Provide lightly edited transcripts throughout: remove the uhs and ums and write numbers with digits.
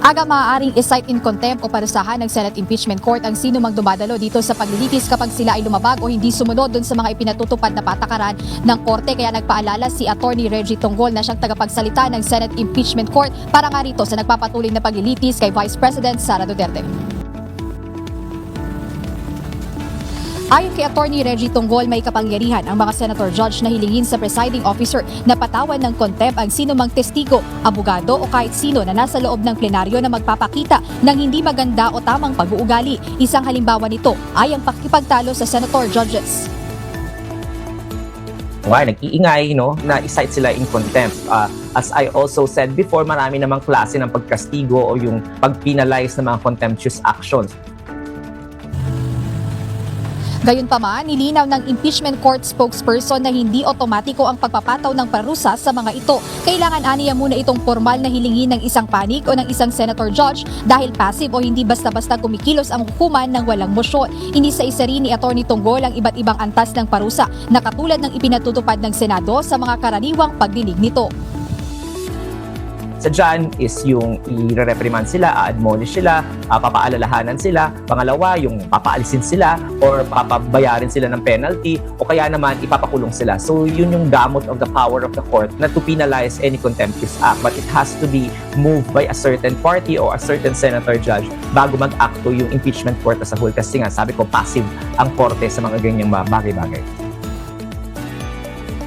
Aga maaaring i-cite in contempt o parusahan ng Senate Impeachment Court ang sino mang dumadalo dito sa paglilitis kapag sila ay lumabag o hindi sumunod dun sa mga ipinatutupad na patakaran ng korte. Kaya nagpaalala si Attorney Reggie Tonggol na siyang tagapagsalita ng Senate Impeachment Court para nga rito sa nagpapatuloy na paglilitis kay Vice President Sara Duterte. Ayon kay Attorney Reggie Tonggol, may kapangyarihan ang mga senator judge na hilingin sa presiding officer na patawan ng contempt ang sino mang testigo, abogado o kahit sino na nasa loob ng plenaryo na magpapakita ng hindi maganda o tamang pag-uugali. Isang halimbawa nito ay ang pakikipagtalo sa senator judges. Nag-iingay, na i-cite sila in contempt. As I also said before, marami namang klase ng pagkastigo o yung pag-penalize ng mga contemptuous actions. Gayunpaman, nilinaw ng impeachment court spokesperson na hindi otomatiko ang pagpapataw ng parusa sa mga ito. Kailangan aniya muna itong formal na hilingin ng isang panig o ng isang senator judge dahil passive o hindi basta-basta kumikilos ang hukuman ng walang mosyon. Inisa-isa rin ni Attorney Tonggol ang iba't ibang antas ng parusa na katulad ng ipinatutupad ng Senado sa mga karaniwang pagdinig nito. Sa dyan is yung i-reprimand sila, a-admonish sila, papaalalahanan sila. Pangalawa, yung papaalisin sila or papabayarin sila ng penalty o kaya naman ipapakulong sila. So yun yung gamot of the power of the court na to penalize any contemptuous act, but it has to be moved by a certain party or a certain senator judge bago mag-acto yung impeachment court as a whole. Kasi nga sabi ko, passive ang korte sa mga ganyang bagay-bagay.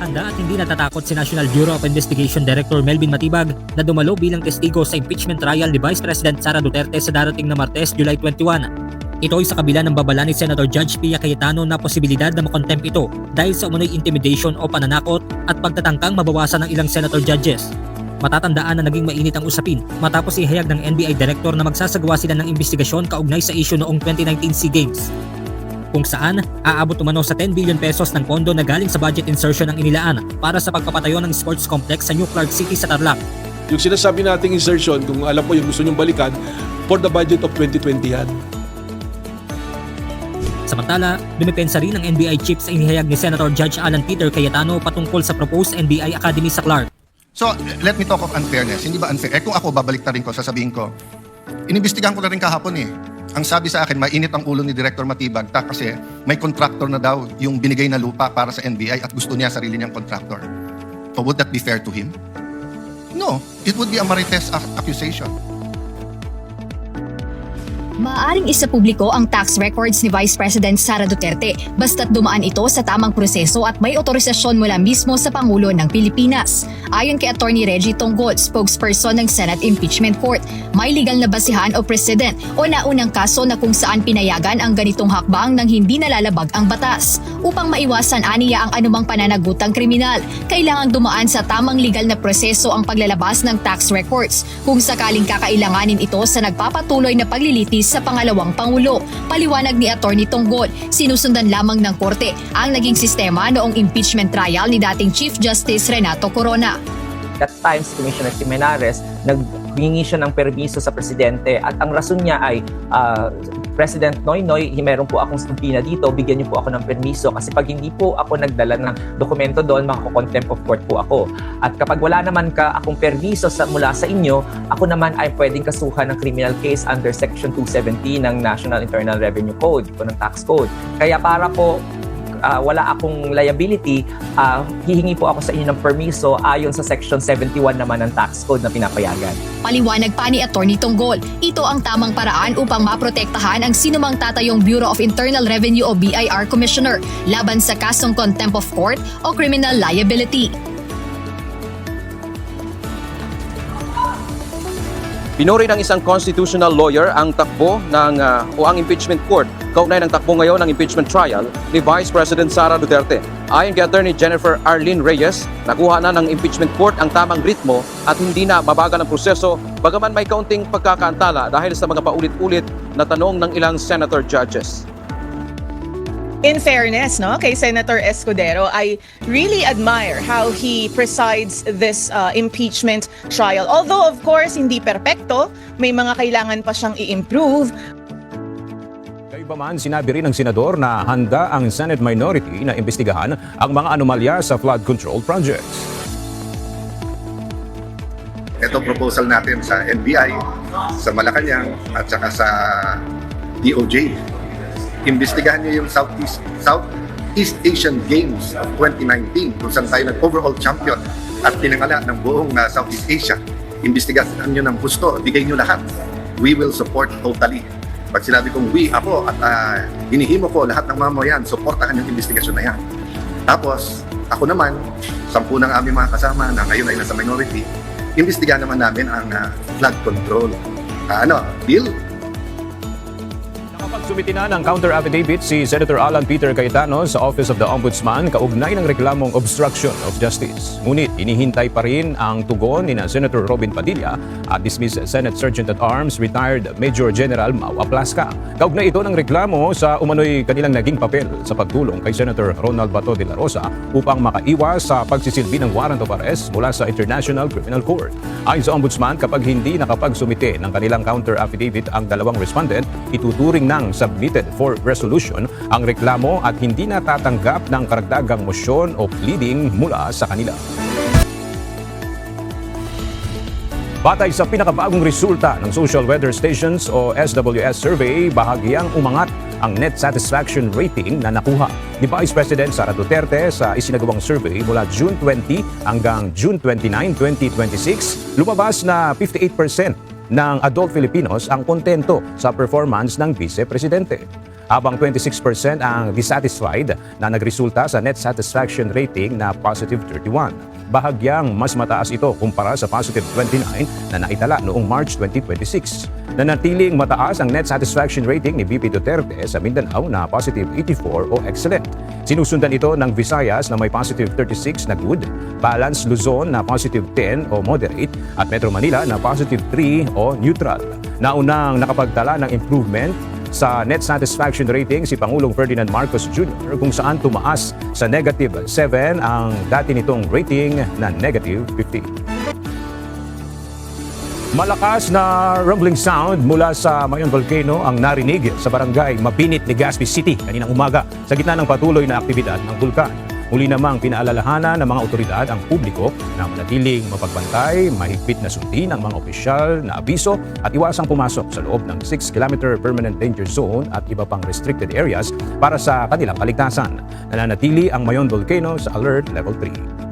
Handa at hindi natatakot si National Bureau of Investigation Director Melvin Matibag na dumalo bilang testigo sa impeachment trial ni Vice President Sara Duterte sa darating na Martes, July 21. Ito ay sa kabila ng babala ni Senator Judge Pia Cayetano na posibilidad na makontempt ito dahil sa umunoy intimidation o pananakot at pagtatangkang mabawasan ng ilang senator judges. Matatandaan na naging mainit ang usapin matapos ihayag ng NBI Director na magsasagawa sila ng investigasyon kaugnay sa issue noong 2019 SEA Games, kung saan aabot umano sa 10 billion pesos ng pondo na galing sa budget insertion ng inilaan para sa pagpapatayo ng sports complex sa New Clark City sa Tarlac. Yung sinasabi nating insertion, kung alam po yung gusto nyong balikan, for the budget of 2020 yan. Samantala, dumipensa rin ang NBI chief sa inihayag ni Senator Judge Alan Peter Cayetano patungkol sa proposed NBI Academy sa Clark. So, let me talk of unfairness. Hindi ba unfair? Kung ako, babalik na rin ko, sasabihin ko, inimbestigahan ko na rin kahapon Ang sabi sa akin, mainit ang ulo ni Director Matibag kasi may contractor na daw yung binigay na lupa para sa NBI at gusto niya sarili niyang contractor. So would that be fair to him? No, it would be a marites accusation. Maaaring isapubliko ang tax records ni Vice President Sara Duterte basta't dumaan ito sa tamang proseso at may otorisasyon mula mismo sa Pangulo ng Pilipinas. Ayon kay Attorney Reggie Tonggol, spokesperson ng Senate Impeachment Court, may legal na basihan o precedent o naunang kaso na kung saan pinayagan ang ganitong hakbang nang hindi nalalabag ang batas. Upang maiwasan aniya ang anumang pananagutang kriminal, kailangang dumaan sa tamang legal na proseso ang paglalabas ng tax records kung sakaling kakailanganin ito sa nagpapatuloy na paglilitis sa pangalawang Pangulo. Paliwanag ni Attorney Tonggol, sinusundan lamang ng korte ang naging sistema noong impeachment trial ni dating Chief Justice Renato Corona. At times, Commissioner Jimenarez, naghingi siya ng permiso sa presidente at ang rason niya ay President Noynoy, meron po akong subpoena dito, bigyan niyo po ako ng permiso kasi pag hindi po ako nagdala ng dokumento doon, mako-contempt of court po ako. At kapag wala naman akong permiso mula sa inyo, ako naman ay pwedeng kasuhan ng criminal case under Section 270 ng National Internal Revenue Code o ng Tax Code. Kaya para po wala akong liability, hihingi po ako sa inyo ng permiso ayon sa Section 71 naman ng Tax Code na pinapayagan. Paliwanag pa ni Attorney Tonggol, ito ang tamang paraan upang maprotektahan ang sinumang tatayong Bureau of Internal Revenue o BIR Commissioner laban sa kasong contempt of court o criminal liability. Pinuri ng isang constitutional lawyer ang takbo o ang impeachment court kaugnay ng takbo ngayon ng impeachment trial ni Vice President Sara Duterte. Ayon kay Attorney Jennifer Arlene Reyes, nakuha na ng impeachment court ang tamang ritmo at hindi na mabagal ang proseso bagaman may kaunting pagkakaantala dahil sa mga paulit-ulit na tanong ng ilang senator judges. In fairness, kay Senator Escudero, I really admire how he presides this impeachment trial. Although, of course, hindi perpekto, may mga kailangan pa siyang i-improve. Gayunpaman, sinabi rin ng senador na handa ang Senate minority na imbestigahan ang mga anomalya sa flood control projects. Ito proposal natin sa NBI sa Malacanang at saka sa DOJ. Imbestigahan niyo yung Southeast Asian Games of 2019 kung saan tayo nag-overall champion at pinangala ng buong Southeast Asia. Imbestigahan niyo ng gusto, bigay niyo lahat. We will support totally. Pag sinabi kong we, ako at hinihimo ko lahat ng mamayan, supportahan yung investigasyon na yan. Tapos, ako naman, 10 ng aming mga kasama na ngayon ay nasa minority, imbestigahan naman namin ang flood control. Bill? Nakapagsumiti na ng counter affidavit si Senator Alan Peter Cayetano sa Office of the Ombudsman kaugnay ng reklamong obstruction of justice. Ngunit inihintay pa rin ang tugon ni Senator Robin Padilla at dismissed Senate Sergeant-at-Arms retired Major General Mau Aplasca. Kaugnay ito ng reklamo sa umano'y kanilang naging papel sa pagtulong kay Senator Ronald Bato de la Rosa upang makaiwas sa pagsisilbi ng warrant of arrest mula sa International Criminal Court. Ayon sa Ombudsman, kapag hindi nakapagsumite ng kanilang counter affidavit ang dalawang respondent, ituturing ng submitted for resolution ang reklamo at hindi natatanggap ng karagdagang motion o pleading mula sa kanila. Batay sa pinakabagong resulta ng Social Weather Stations o SWS survey, bahagyang umangat ang net satisfaction rating na nakuha ni Vice President Sara Duterte sa isinagawang survey mula June 20 hanggang June 29, 2026. Lumabas na 58% ng adult Filipinos ang kontento sa performance ng Vice Presidente, habang 26% ang dissatisfied na nagresulta sa net satisfaction rating na positive 31. Bahagyang mas mataas ito kumpara sa positive 29 na naitala noong March 2026. Nanatiling mataas ang net satisfaction rating ni VP Duterte sa Mindanao na positive 84 o excellent. Sinusundan ito ng Visayas na may positive 36 na good, Balance Luzon na positive 10 o moderate, at Metro Manila na positive 3 o neutral. Naunang nakapagtala ng improvement sa net satisfaction rating si Pangulong Ferdinand Marcos Jr. kung saan tumaas sa negative 7 ang dati nitong rating na negative 50. Malakas na rumbling sound mula sa Mayon Volcano ang narinig sa barangay Mabinit, Legazpi City kaninang umaga sa gitna ng patuloy na aktibidad ng bulkan. Muli namang pinaalalahanan ng mga otoridad ang publiko na manatiling mapagbantay, mahigpit na sundin ang mga opisyal na abiso at iwasang pumasok sa loob ng 6-kilometer permanent danger zone at iba pang restricted areas para sa kanilang kaligtasan. Nananatili ang Mayon Volcano sa Alert Level 3.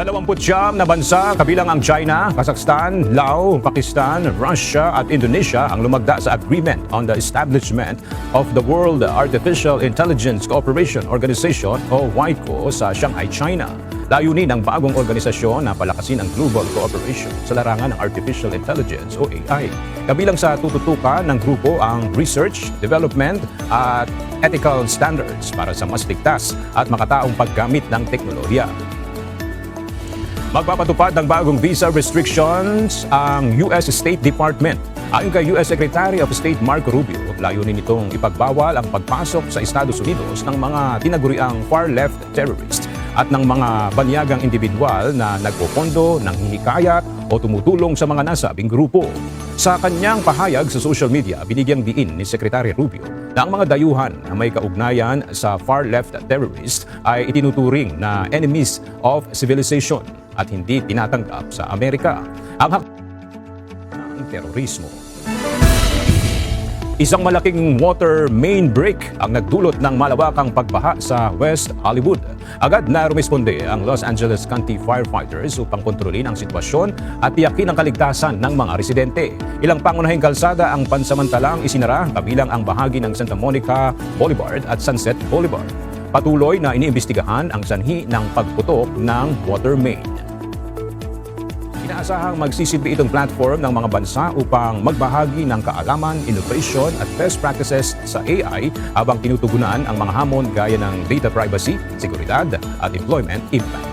29 na bansa kabilang ang China, Kazakhstan, Laos, Pakistan, Russia at Indonesia ang lumagda sa agreement on the establishment of the World Artificial Intelligence Cooperation Organization o WICO sa Shanghai, China. Layunin ng bagong organisasyon na palakasin ang global cooperation sa larangan ng artificial intelligence o AI. Kabilang sa tututukan ng grupo ang research, development at ethical standards para sa mas ligtas at makataong paggamit ng teknolohiya. Magpapatupad ng bagong visa restrictions ang US State Department. Ayon kay US Secretary of State Marco Rubio, layunin nitong ipagbawal ang pagpasok sa Estados Unidos ng mga tinaguriang far-left terrorist at ng mga banyagang individual na nagpopondo, nanghihikayat o tumutulong sa mga nasabing grupo. Sa kanyang pahayag sa social media, binigyang diin ni Secretary Rubio na ang mga dayuhan na may kaugnayan sa far-left terrorist ay itinuturing na enemies of civilization at hindi tinatanggap sa Amerika ang ng terorismo. Isang malaking water main break ang nagdulot ng malawakang pagbaha sa West Hollywood. Agad na rumisponde ang Los Angeles County firefighters upang kontrolin ang sitwasyon at tiyakin ang kaligtasan ng mga residente. Ilang pangunahing kalsada ang pansamantalang isinara kabilang ang bahagi ng Santa Monica Boulevard at Sunset Boulevard. Patuloy na iniimbestigahan ang sanhi ng pagputok ng water main. Inaasahang magsisilbi itong platform ng mga bansa upang magbahagi ng kaalaman, innovation at best practices sa AI habang tinutugunan ang mga hamon gaya ng data privacy, seguridad at employment impact.